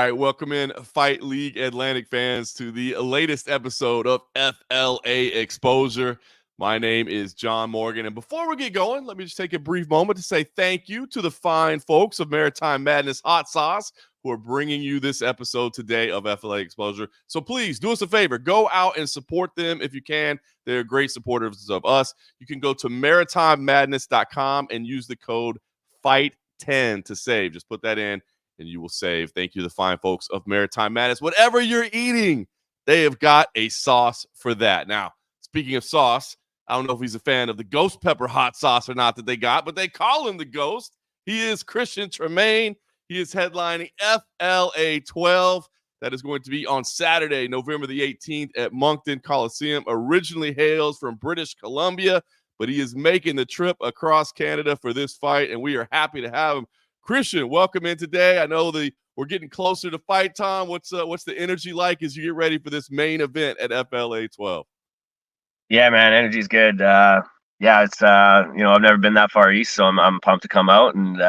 right, welcome in Fight League Atlantic fans to the latest episode of FLA Exposure. My name is John Morgan, and before we get going, let me just take a brief moment to say thank you to the fine folks of Maritime Madness Hot Sauce who are bringing you this episode today of FLA Exposure. So please do us a favor, go out and support them if you can. They're great supporters of us. You can go to maritimemadness.com and use the code FIGHT10 to save. Just put that in and you will save. Thank you to the fine folks of Maritime Madness. Whatever you're eating, they have got a sauce for that. Now, speaking of sauce, I don't know if he's a fan of the ghost pepper hot sauce or not that they got, but they call him the Ghost. He is Christian Tremayne. He is headlining FLA 12. That is going to be on Saturday, November the 18th at Moncton Coliseum. Originally hails from British Columbia, but he is making the trip across Canada for this fight, and we are happy to have him. Christian, welcome in today. I know we're getting closer to fight time. What's the energy like as you get ready for this main event at FLA 12? Yeah, man, energy's good. It's I've never been that far east, so I'm pumped to come out and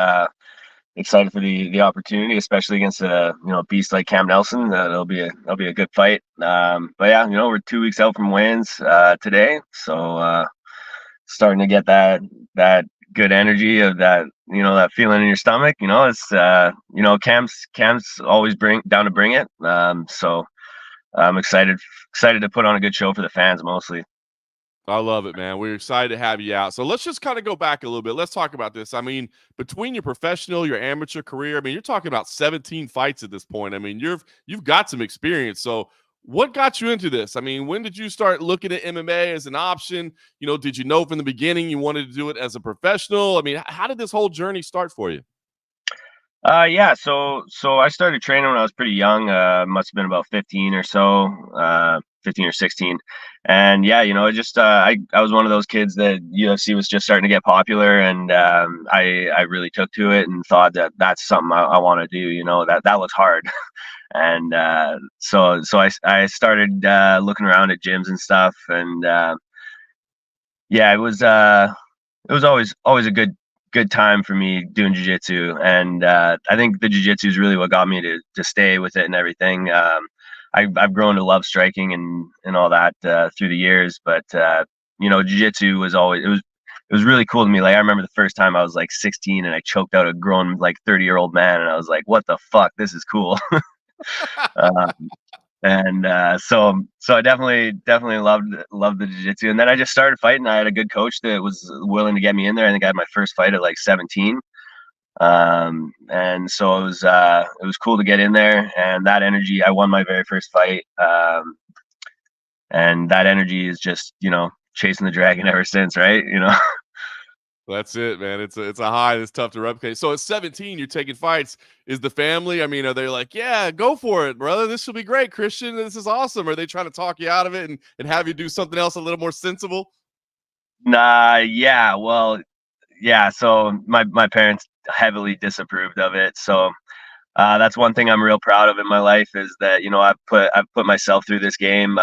excited for the opportunity, especially against a beast like Cam Nelson. It'll be a good fight. But yeah, we're 2 weeks out from weigh-ins today, so starting to get that good energy of that that feeling in your stomach. It's Cam's always down to bring it. So I'm excited to put on a good show for the fans mostly. I love it, man. We're excited to have you out. So let's just kind of go back a little bit. Let's talk about this. I mean, between your professional, your amateur career, I mean, you're talking about 17 fights at this point. I mean, you've got some experience. So what got you into this? I mean, when did you start looking at MMA as an option? Did you know from the beginning you wanted to do it as a professional? I mean, how did this whole journey start for you? So I started training when I was pretty young. Must have been about 15 or so, 15 or 16. And yeah, I was one of those kids that UFC was just starting to get popular, and I really took to it and thought that that's something I want to do. That looks hard. And so I started looking around at gyms and stuff, and it was always a good time for me doing jiu-jitsu, and I think the jiu-jitsu is really what got me to stay with it and everything. I've grown to love striking and all that through the years, but jiu-jitsu was always it was really cool to me. Like, I remember the first time I was like 16 and I choked out a grown like 30-year-old man, and I was like, what the fuck, this is cool. So I definitely loved the jiu-jitsu, and then I just started fighting. I had a good coach that was willing to get me in there. I think I had my first fight at like 17, and so it was cool to get in there. And that energy, I won my very first fight, and that energy is just chasing the dragon ever since, right? That's it, man. It's a high that's tough to replicate. So at 17, you're taking fights. Is the family, I mean, are they like, yeah, go for it, brother? This will be great, Christian. This is awesome. Are they trying to talk you out of it and have you do something else a little more sensible? Yeah. Well, yeah. So my parents heavily disapproved of it. So that's one thing I'm real proud of in my life, is that, I've put myself through this game.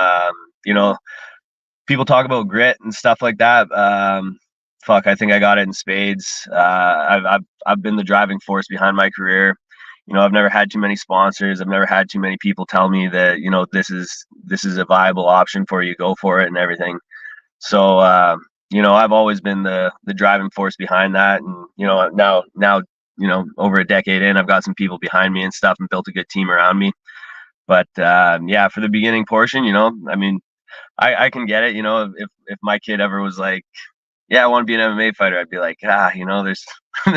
People talk about grit and stuff like that. I think I got it in spades. I've been the driving force behind my career. I've never had too many sponsors. I've never had too many people tell me that, this is a viable option for you, go for it and everything. So, I've always been the driving force behind that. And, now, over a decade in, I've got some people behind me and stuff, and built a good team around me. But, for the beginning portion, I mean, I can get it. If my kid ever was like, yeah, I want to be an MMA fighter, I'd be like, there's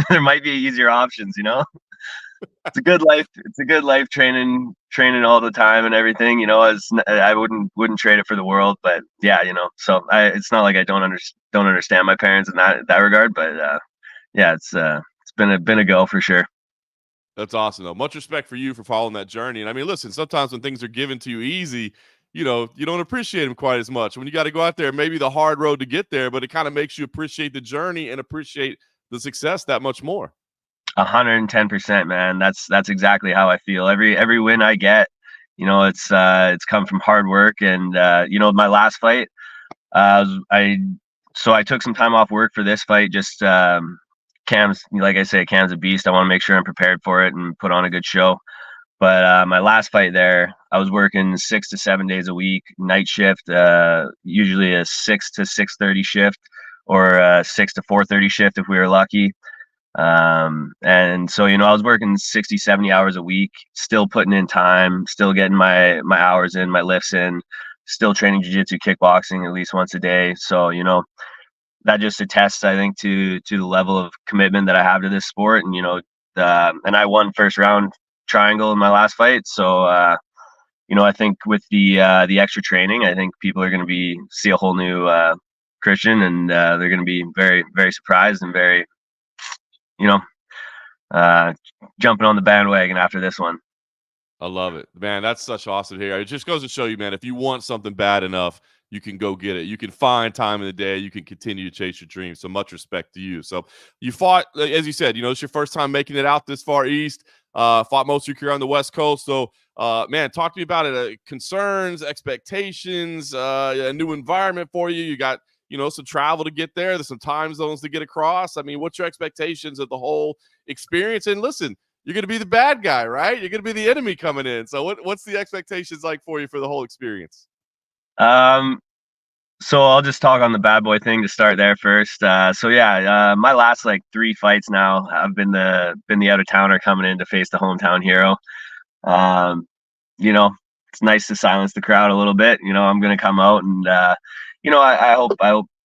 there might be easier options. It's a good life. It's a good life training all the time and everything. I wouldn't trade it for the world. But yeah, so it's not like I don't understand my parents in that regard. But it's been a go for sure. That's awesome, though. Much respect for you for following that journey. And I mean, listen, sometimes when things are given to you easy, you don't appreciate them quite as much. When you got to go out there, maybe the hard road to get there, but it kind of makes you appreciate the journey and appreciate the success that much more. 110%, man. That's exactly how I feel. Every win I get, it's come from hard work. And my last fight, I took some time off work for this fight. Just Cam's, like I say, Cam's a beast. I want to make sure I'm prepared for it and put on a good show. But my last fight there, I was working 6 to 7 days a week, night shift, usually a 6 to 6:30 shift, or a 6 to 4:30 shift if we were lucky. And so, I was working 60, 70 hours a week, still putting in time, still getting my hours in, my lifts in, still training jiu-jitsu, kickboxing at least once a day. So, that just attests, I think, to the level of commitment that I have to this sport. And, and I won first round triangle in my last fight. So, I think with the extra training, I think people are going to see a whole new Christian, and they're going to be very, very surprised and very, jumping on the bandwagon after this one. I love it, man. That's such awesome to hear. It just goes to show you, man, if you want something bad enough, you can go get it. You can find time in the day. You can continue to chase your dreams. So much respect to you. So you fought, as you said, it's your first time making it out this far east. Fought most of your career on the West Coast. So, man, talk to me about it. Concerns, expectations, a new environment for you. You got, some travel to get there. There's some time zones to get across. I mean, what's your expectations of the whole experience? And listen, you're going to be the bad guy, right? You're going to be the enemy coming in. So what's the expectations like for you for the whole experience? So I'll just talk on the bad boy thing to start there first. My last 3 fights now, I've been the out of towner coming in to face the hometown hero. It's nice to silence the crowd a little bit. I'm going to come out and, I hope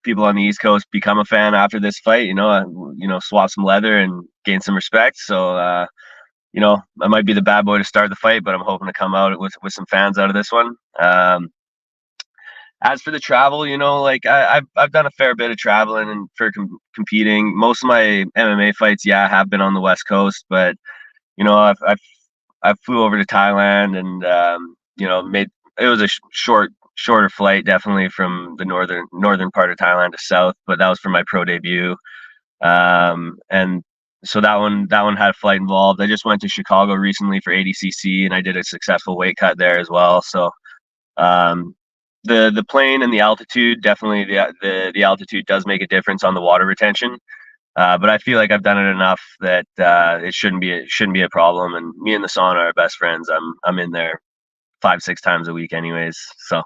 people on the East Coast become a fan after this fight, swap some leather and gain some respect. So, I might be the bad boy to start the fight, but I'm hoping to come out with some fans out of this one. As for the travel, I've done a fair bit of traveling and for competing. Most of my MMA fights, have been on the West Coast, but I flew over to Thailand and it was a shorter flight, definitely from the northern part of Thailand to south, but that was for my pro debut. And so that one had a flight involved. I just went to Chicago recently for ADCC, and I did a successful weight cut there as well. So the plane and the altitude, definitely the altitude does make a difference on the water retention. But I feel like I've done it enough that it shouldn't be a problem. And me and the sauna are best friends. I'm in there 5-6 times a week anyways. So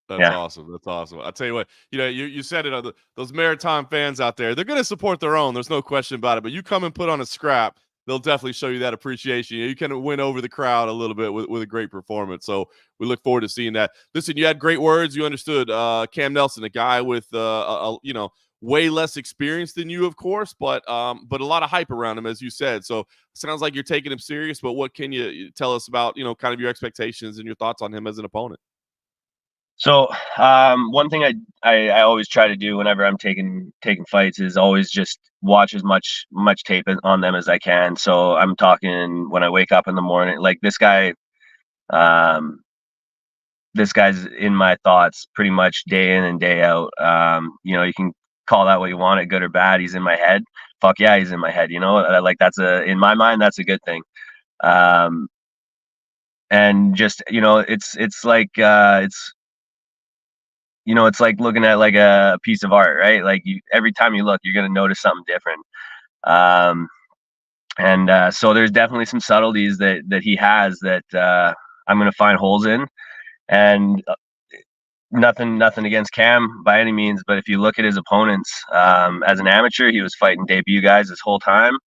that's awesome. That's awesome. I'll tell you what, you said it, those Maritime fans out there, they're going to support their own. There's no question about it. But you come and put on a scrap, they'll definitely show you that appreciation. You can win over the crowd a little bit with a great performance. So we look forward to seeing that. Listen, you had great words. You understood Cam Nelson, a guy with, way less experience than you, of course, but a lot of hype around him, as you said. So it sounds like you're taking him serious, but what can you tell us about, kind of your expectations and your thoughts on him as an opponent? So one thing I always try to do whenever I'm taking fights is always just watch as much tape on them as I can. So I'm talking when I wake up in the morning, like this guy's in my thoughts pretty much day in and day out. You can call that what you want, it good or bad. He's in my head. Fuck yeah, he's in my head. Like in my mind, that's a good thing. And just it's like it's like looking at like a piece of art, right? Like every time you look, you're going to notice something different. So there's definitely some subtleties that he has that I'm going to find holes in. And nothing against Cam by any means, but if you look at his opponents, as an amateur, he was fighting debut guys this whole time.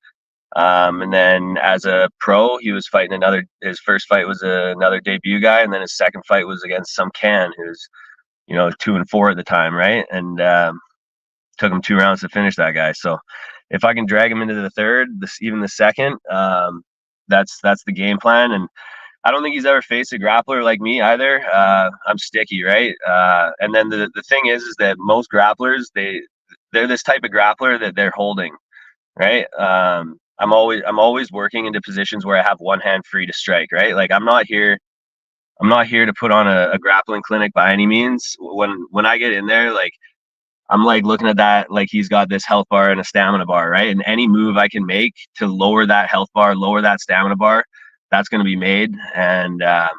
And then as a pro, he was fighting his first fight was another debut guy. And then his second fight was against some Can who's, 2-4 at the time, right? And took him 2 rounds to finish that guy. So if I can drag him into the third, even the second, that's the game plan. And I don't think he's ever faced a grappler like me either. I'm sticky, right? And then the thing is that most grapplers, they're this type of grappler that they're holding, right? I'm always working into positions where I have one hand free to strike, right? Like I'm not here to put on a grappling clinic by any means. When I get in there, like I'm like looking at that like he's got this health bar and a stamina bar, right? And any move I can make to lower that health bar, lower that stamina bar, that's going to be made. And I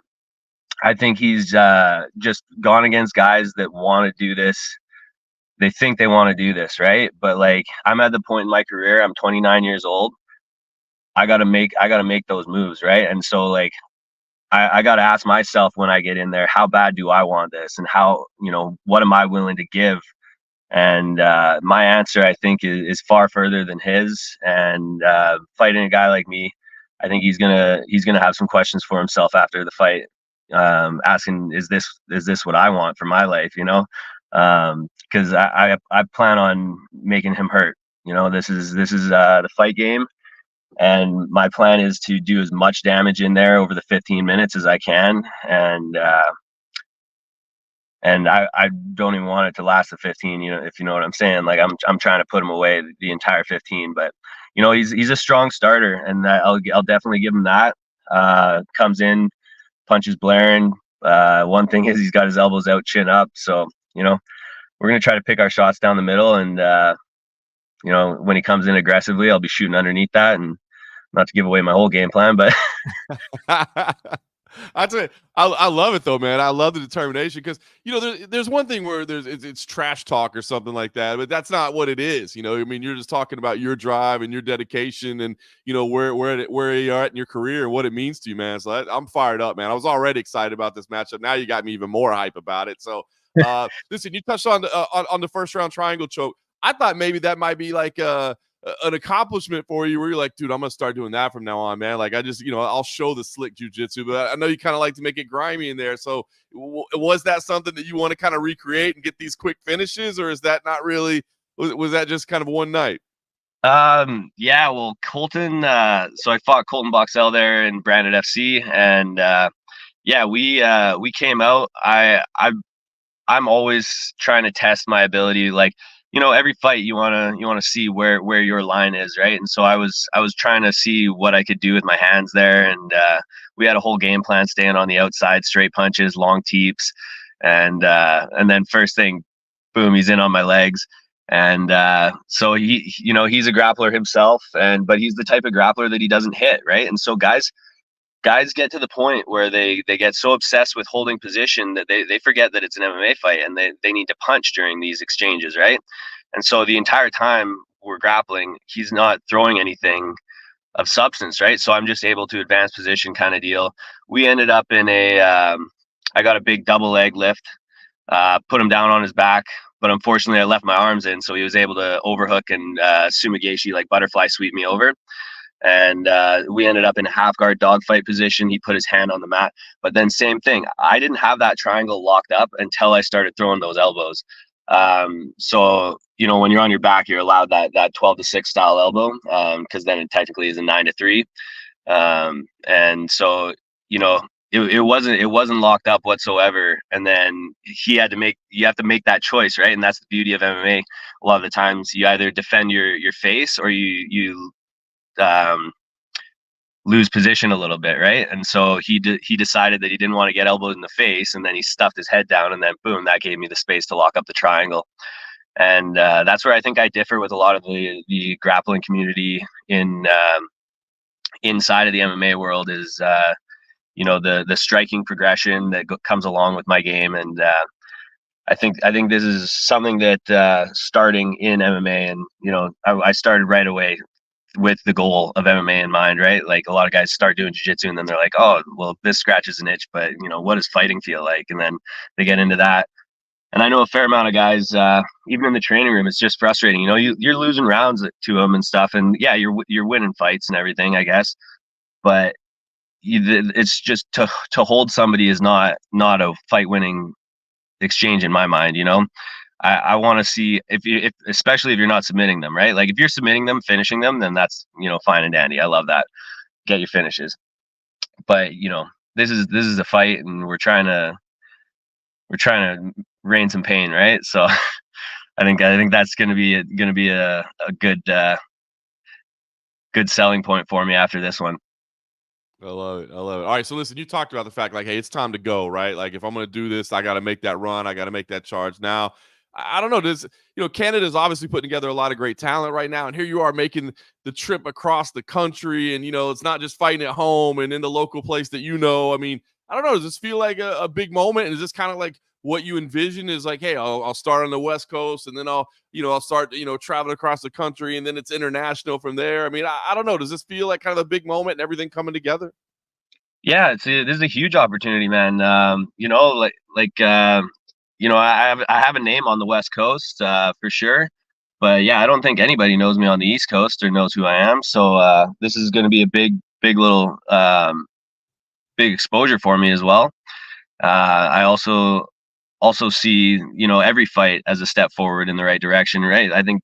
think he's just gone against guys that want to do this. They think they want to do this, right? But like I'm at the point in my career, I'm 29 years old. I gotta make those moves, right? And so like I gotta ask myself when I get in there, how bad do I want this, and how, what am I willing to give? And my answer, I think, is far further than his. And fighting a guy like me, I think he's gonna have some questions for himself after the fight, asking, is this what I want for my life? Because I plan on making him hurt. This is the fight game, and my plan is to do as much damage in there over the 15 minutes as I can. And I don't even want it to last the 15, if you know what I'm saying. Like I'm trying to put him away the entire 15, but he's a strong starter, and I'll definitely give him that. Comes in, punches blaring. One thing is he's got his elbows out, chin up. So we're gonna try to pick our shots down the middle, and when he comes in aggressively, I'll be shooting underneath that, and not to give away my whole game plan, but I tell you, I love it though, man. I love the determination, because there's one thing where it's trash talk or something like that, but that's not what it is. I mean, you're just talking about your drive and your dedication, and where you are at in your career and what it means to you, man. So I'm fired up, man. I was already excited about this matchup. Now you got me even more hype about it. So listen, you touched on the first round triangle choke. I thought maybe that might be like an accomplishment for you, where you're like, dude, I'm gonna start doing that from now on, man. Like, I just, I'll show the slick jujitsu, but I know you kind of like to make it grimy in there. So was that something that you want to kind of recreate and get these quick finishes, or is that not really, was that just kind of one night? Yeah, well, Colton, so I fought Colton Boxell there in Branded FC, and yeah, we came out. I'm always trying to test my ability. Like, every fight you want to see where your line is, right? And so I was trying to see what I could do with my hands there, and we had a whole game plan, staying on the outside, straight punches, long teeps, and then first thing, boom, he's in on my legs. And so he's a grappler himself, but he's the type of grappler that he doesn't hit, right? And so guys get to the point where they get so obsessed with holding position that they forget that it's an MMA fight, and they need to punch during these exchanges, right? And so the entire time we're grappling, he's not throwing anything of substance, right? So I'm just able to advance position kind of deal. We ended up in I got a big double leg lift, put him down on his back, but unfortunately I left my arms in, so he was able to overhook and sumigashi, like butterfly sweep me over. And we ended up in a half guard dogfight position. He put his hand on the mat, but then same thing. I didn't have that triangle locked up until I started throwing those elbows. So when you're on your back, you're allowed that 12-6 style elbow, because then it technically is a 9-3. And so it wasn't locked up whatsoever. And then you have to make that choice, right? And that's the beauty of MMA. A lot of the times you either defend your face, or you lose position a little bit, right? And so he decided that he didn't want to get elbowed in the face, and then he stuffed his head down, and then boom, that gave me the space to lock up the triangle. And that's where I think I differ with a lot of the grappling community inside of the MMA world, is the striking progression that comes along with my game. And I think this is something that starting in MMA, and I started right away with the goal of MMA in mind, right? Like, a lot of guys start doing jiu-jitsu, and then they're like, oh, well, this scratches an itch, but what does fighting feel like? And then they get into that. And I know a fair amount of guys, even in the training room, it's just frustrating. You're losing rounds to them and stuff, and yeah, you're winning fights and everything, I guess, but it's just to hold somebody is not a fight winning exchange in my mind. I want to see if especially if you're not submitting them, right? Like, if you're submitting them, finishing them, then that's fine and dandy. I love that. Get your finishes. But this is a fight, and we're trying to rein some pain, right? So I think that's gonna be a good selling point for me after this one. I love it. All right, so listen, you talked about the fact, like, hey, it's time to go, right? Like, if I'm going to do this, I got to make that run. I got to make that charge. Now, I don't know. Canada's obviously putting together a lot of great talent right now, and here you are making the trip across the country, and it's not just fighting at home and in the local place that I mean, I don't know. Does this feel like a big moment? And is this kind of like what you envision is like, hey, I'll start on the West Coast, and then I'll start, traveling across the country, and then it's international from there. I mean, I don't know. Does this feel like kind of a big moment and everything coming together? Yeah, this is a huge opportunity, man. I have a name on the West Coast for sure, but yeah, I don't think anybody knows me on the East Coast or knows who I am. So this is going to be a big little big exposure for me as well. I also see every fight as a step forward in the right direction, right? I think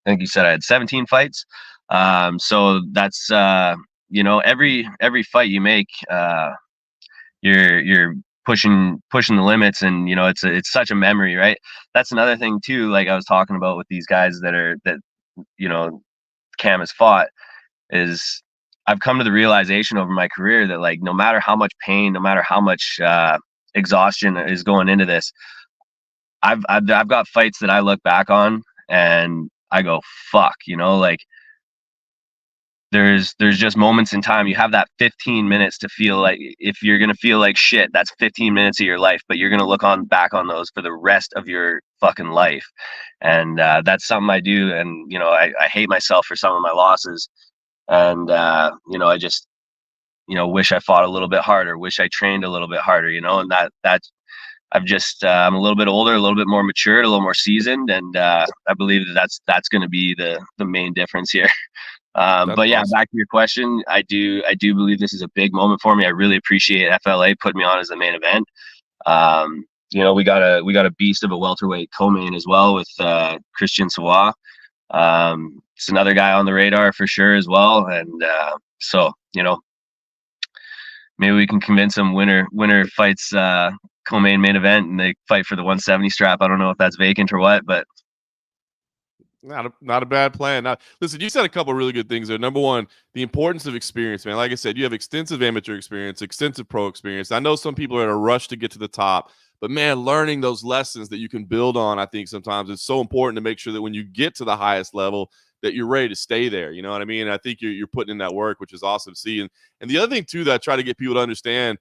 you said I had 17 fights. So that's every fight you make, you're pushing the limits, and it's such a memory, right? That's another thing too. Like I was talking about with these guys that Cam has fought, is I've come to the realization over my career that, like, no matter how much pain, no matter how much exhaustion is going into this, I've got fights that I look back on and I go, fuck, like there's just moments in time. You have that 15 minutes to feel like, if you're going to feel like shit, that's 15 minutes of your life, but you're going to look back on those for the rest of your fucking life. And that's something I do. And, I hate myself for some of my losses. And, I just, wish I fought a little bit harder, wish I trained a little bit harder, and that I'm a little bit older, a little bit more matured, a little more seasoned. And I believe that's going to be the main difference here. But yeah, awesome. back to your question, I do believe this is a big moment for me. I really appreciate FLA putting me on as the main event. We got a beast of a welterweight co-main as well with Christian Savoy. It's another guy on the radar for sure as well. And so maybe we can convince him winner fights co-main main event, and they fight for the 170 strap. I don't know if that's vacant or what, but not a bad plan. Now, listen, you said a couple of really good things there. Number one, the importance of experience, man. Like I said, you have extensive amateur experience, extensive pro experience. I know some people are in a rush to get to the top, but man, learning those lessons that you can build on, I think sometimes it's so important to make sure that when you get to the highest level, that you're ready to stay there. You know what I mean? And I think you're putting in that work, which is awesome to see. And the other thing too that I try to get people to understand,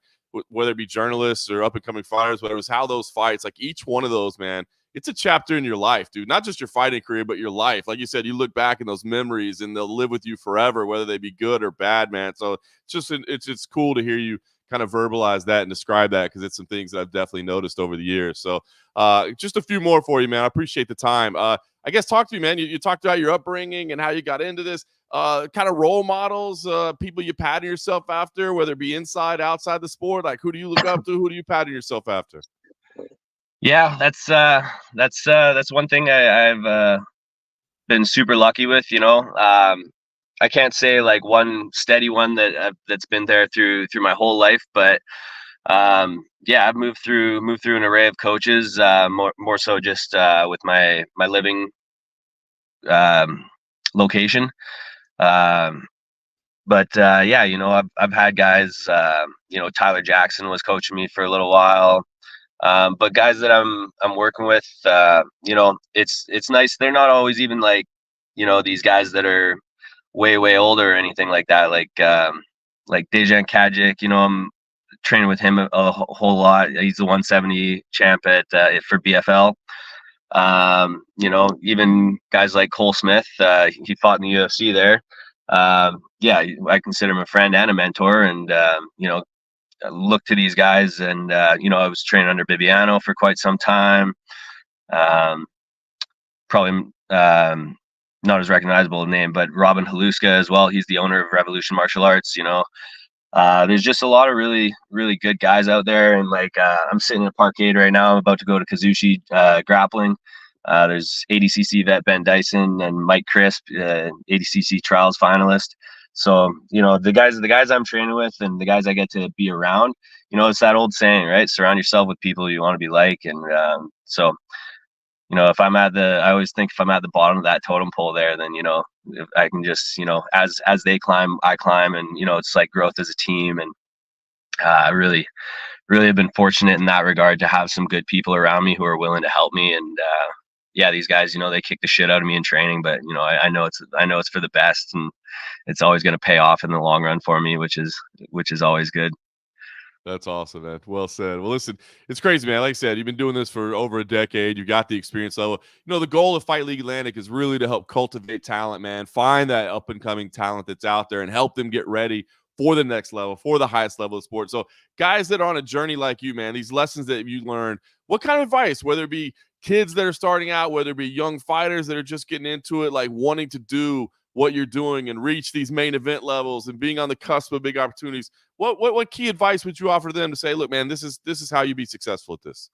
whether it be journalists or up and coming fighters, whatever, is how those fights, like each one of those, man, it's a chapter in your life, dude. Not just your fighting career, but your life. Like you said, you look back in those memories and they'll live with you forever, whether they be good or bad, man. So it's cool to hear you kind of verbalize that and describe that, because it's some things that I've definitely noticed over the years. So just a few more for you, man. I appreciate the time. I guess talk to me, man. You talked about your upbringing and how you got into this. Kind of role models, people you pattern yourself after, whether it be inside, outside the sport. Like, who do you look up to? Who do you pattern yourself after? Yeah, that's one thing I've been super lucky with. I can't say like one steady one that's been there through my whole life, but yeah, I've moved through an array of coaches. More so just with my living location. But yeah, I've had guys. Tyler Jackson was coaching me for a little while. But guys that I'm working with, it's nice. They're not always even like, these guys that are way older or anything like that. Like Dejan Kajic, I'm training with him a whole lot. He's the 170 champ for BFL. Even guys like Cole Smith, he fought in the UFC there. Yeah, I consider him a friend and a mentor, and look to these guys. And I was training under Bibiano for quite some time. Probably not as recognizable a name, but Robin Haluska as well. He's the owner of Revolution Martial Arts. There's just a lot of really good guys out there. And like I'm sitting in a parkade right now. I'm about to go to Kazushi grappling. There's ADCC vet Ben Dyson and Mike Crisp, ADCC trials finalist. So, the guys I'm training with and the guys I get to be around, it's that old saying, right? Surround yourself with people you want to be like. And so, if I always think if I'm at the bottom of that totem pole there, then, if I can just, as they climb, I climb. And, it's like growth as a team. And I really have been fortunate in that regard to have some good people around me who are willing to help me. And yeah, these guys, they kick the shit out of me in training, but I know it's for the best, and it's always going to pay off in the long run for me, which is always good. That's awesome, man. Well said. Well, listen, it's crazy, man. Like I said, you've been doing this for over a decade. You got the experience level. The goal of Fight League Atlantic is really to help cultivate talent, man. Find that up and coming talent that's out there and help them get ready for the next level, for the highest level of sport. So, guys that are on a journey like you, man, these lessons that you learn, what kind of advice, whether it be kids that are starting out, whether it be young fighters that are just getting into it, like wanting to do what you're doing and reach these main event levels and being on the cusp of big opportunities, what key advice would you offer them to say, look, man, this is how you be successful at this?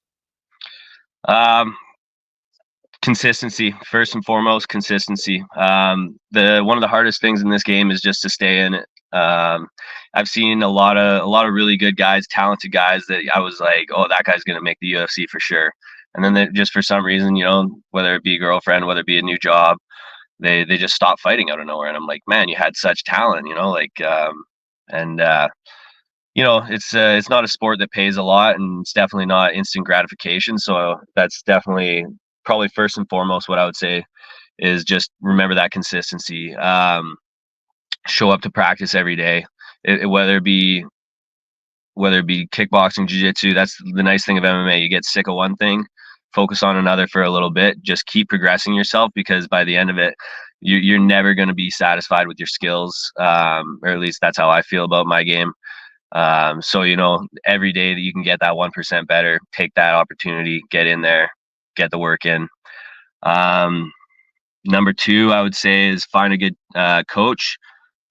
Consistency, first and foremost. Consistency. The one of the hardest things in this game is just to stay in it. I've seen a lot of really good guys, talented guys that I was like, oh, that guy's gonna make the UFC for sure. And then they just, for some reason, whether it be girlfriend, whether it be a new job, they just stop fighting out of nowhere. And I'm like, man, you had such talent, and it's not a sport that pays a lot, and it's definitely not instant gratification. So that's definitely probably first and foremost what I would say is just remember that consistency. Show up to practice every day, whether it be kickboxing, jiu-jitsu. That's the nice thing of MMA. You get sick of one thing, focus on another for a little bit, just keep progressing yourself, because by the end of it, you're never going to be satisfied with your skills, or at least that's how I feel about my game. So every day that you can get that 1% better, take that opportunity, get in there, get the work in. Number 2, I would say, is find a good coach.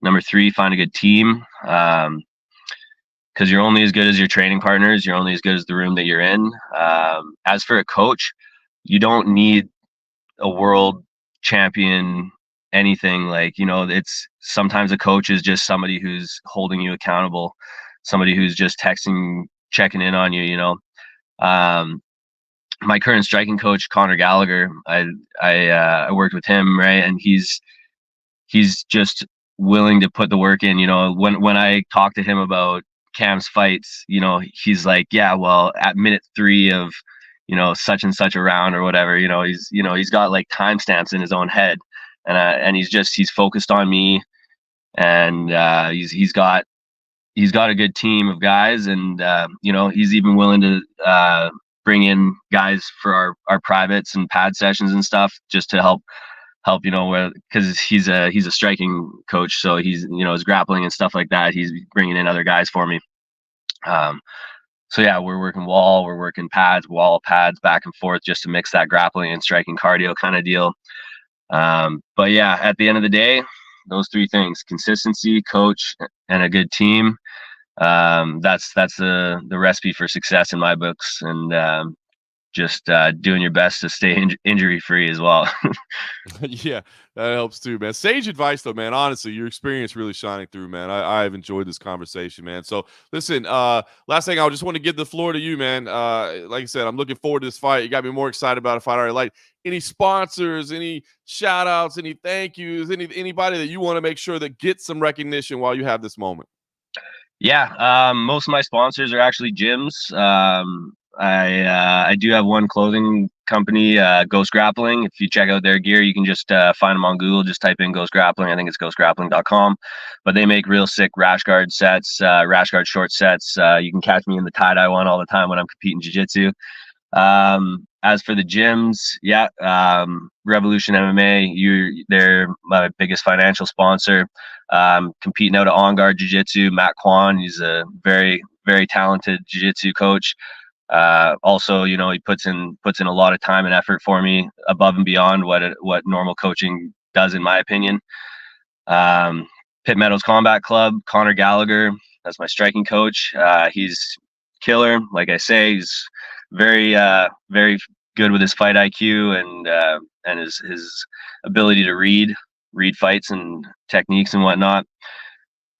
Number 3, find a good team. Because you're only as good as your training partners. You're only as good as the room that you're in. As for a coach, you don't need a world champion, anything. It's sometimes a coach is just somebody who's holding you accountable, somebody who's just texting, checking in on you. My current striking coach, Conor Gallagher, I worked with him, right, and he's just willing to put the work in. When I talk to him about Cam's fights, he's like, yeah, well, at minute 3 of such and such a round or whatever, he's got like timestamps in his own head, and he's focused on me, and he's got a good team of guys, and he's even willing to bring in guys for our privates and pad sessions and stuff, just to help because he's a striking coach, so he's his grappling and stuff like that, he's bringing in other guys for me. So yeah, we're working wall, we're working pads, wall, pads, back and forth, just to mix that grappling and striking cardio kind of deal. But yeah, at the end of the day, those 3 things: consistency, coach, and a good team. That's the recipe for success in my books, and just doing your best to stay injury free as well. Yeah, that helps too, man. Sage advice though, man. Honestly, your experience really shining through, man. I've enjoyed this conversation, man. So listen, last thing, I just want to give the floor to you, man. Like I said, I'm looking forward to this fight. You got me more excited about a fight already. Like, any sponsors, any shout outs, any thank yous, anybody that you want to make sure that gets some recognition while you have this moment? Yeah, most of my sponsors are actually gyms. I do have one clothing company, Ghost Grappling. If you check out their gear, you can just find them on Google. Just type in Ghost Grappling. I think it's ghostgrappling.com. But they make real sick rash guard sets, rash guard short sets. You can catch me in the tie-dye one all the time when I'm competing jiu-jitsu. As for the gyms, yeah, Revolution MMA, they're my biggest financial sponsor. Competing out at On Guard Jiu-Jitsu, Matt Kwan, he's a very, very talented jiu-jitsu coach. Also, he puts in a lot of time and effort for me, above and beyond what normal coaching does, in my opinion. Pitt Meadows Combat Club, Conor Gallagher, that's my striking coach. He's killer. Like I say, he's very, very good with his fight IQ and his ability to read fights and techniques and whatnot,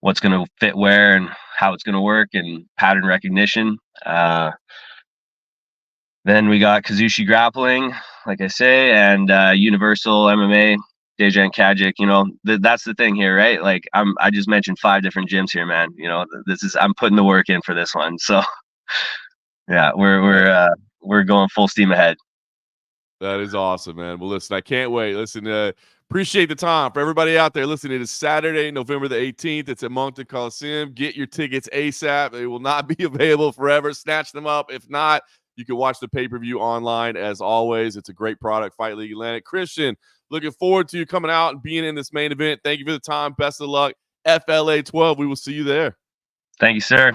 what's going to fit where and how it's going to work, and pattern recognition. Then we got Kazushi Grappling, like I say, and Universal MMA, Dejan Kajic. That's the thing here, right? Like, I just mentioned 5 different gyms here, man. I'm putting the work in for this one. So yeah, we're going full steam ahead. That is awesome, man. Well, listen, I can't wait. Listen, Appreciate the time. For everybody out there listening, it is Saturday, November the 18th. It's at Moncton Coliseum. Get your tickets ASAP. They will not be available forever. Snatch them up. If not, you can watch the pay-per-view online as always. It's a great product, Fight League Atlantic. Christian, looking forward to you coming out and being in this main event. Thank you for the time. Best of luck. FLA 12. We will see you there. Thank you, sir.